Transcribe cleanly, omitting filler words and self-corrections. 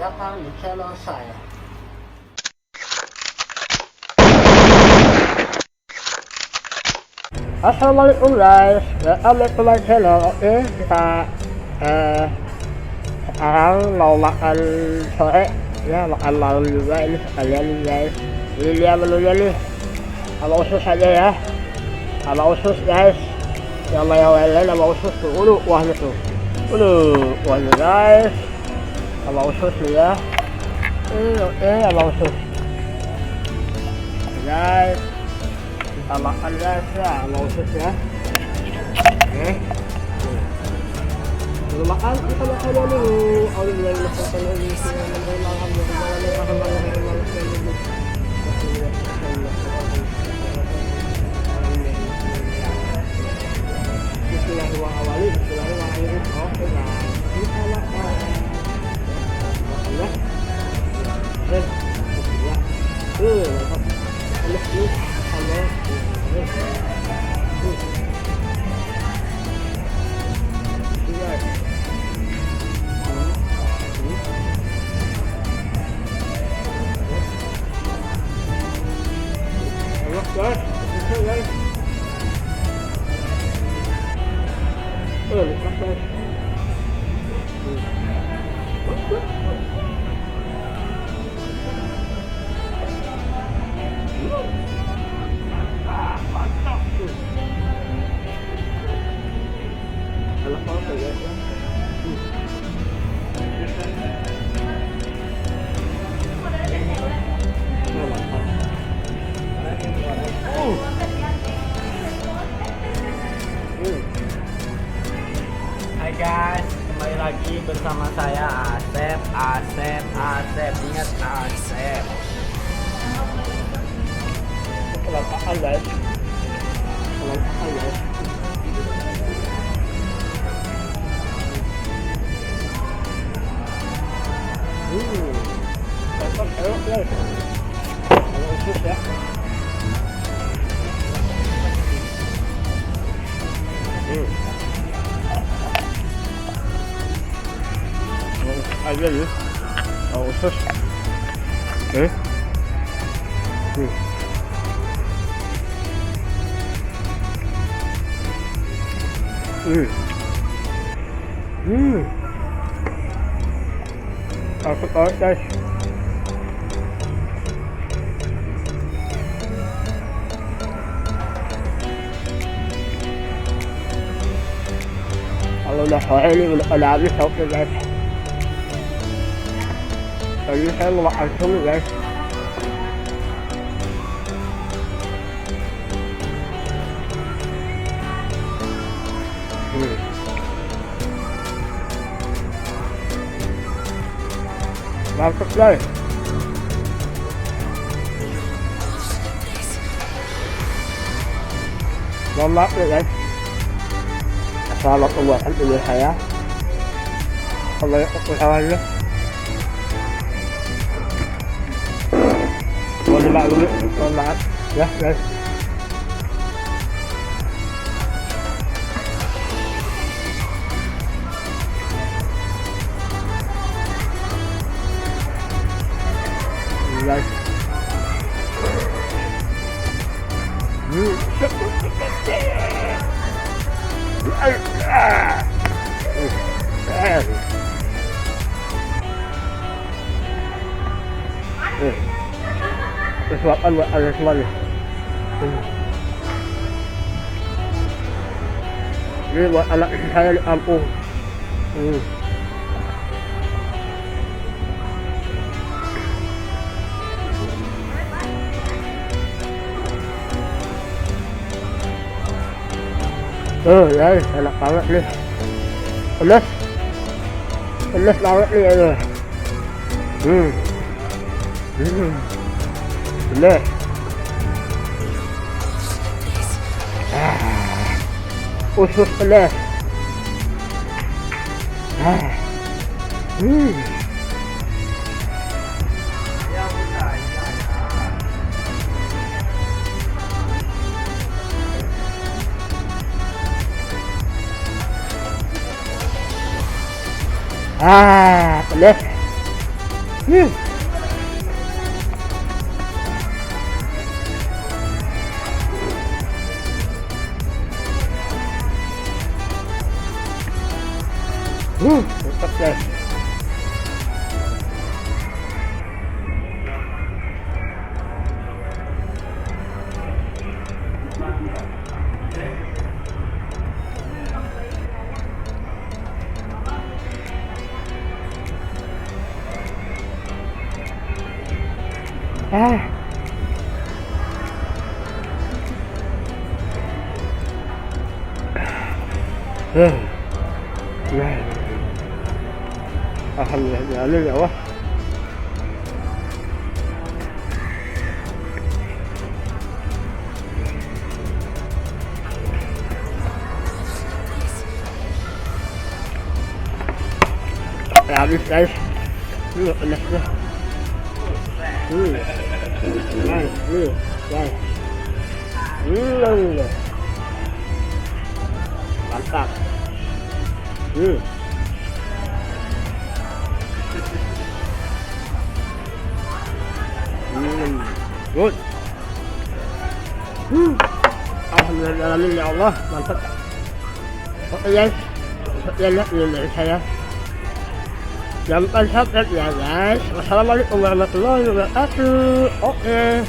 datang di channel saya. Assalamualaikum guys, welcome back to my channel. Oke, kita sekarang mau makan sore ya, makan malam juga ini sekalian nih guys. Ini dia menunya nih, sama usus aja ya, sama usus guys. Yang lain sama usus tuh, kuahnya tuh, kuahnya guys, sama usus nih ya. Oke, sama usus guys. Kita makan guys ya, sama usus ya. Oke, belum makan, kita makan dulu. Bismillahirrahmanirrahim. Oke guys, kita makan. Makan ya. Mantap. Hai guys, kembali lagi bersama saya Asep. Ingat Asep. Kelapaan guys. Mantap, enak guys. Kalau usus ya. Aja ya, kalau usus. Aku tahu guys. Kalau udah sore ini udah habis oke guys. Tadi saya mau makan dulu guys. Mantap guys. Maaf ya guys. Selamat pembuatan video saya. Sampai ketemu. Mohon maaf ya guys. Sesuatu buat ada semuanya. Ini buat anak saya di kampung. Guys, enak banget nih. Pedas banget nih ya. Bener. Usus pedas. Pedas. Hmm. Mantap guys. Ah. Alhamdulillah ya Allah. Ya habis guys. Pedas dah. Guys, guys. Mantap. Good. Alhamdulillah ya Allah, mantap. Oke guys, lihat dari saya. Jangan lupa subscribe ya guys. Wassalamualaikum warahmatullahi wabarakatuh. Oke.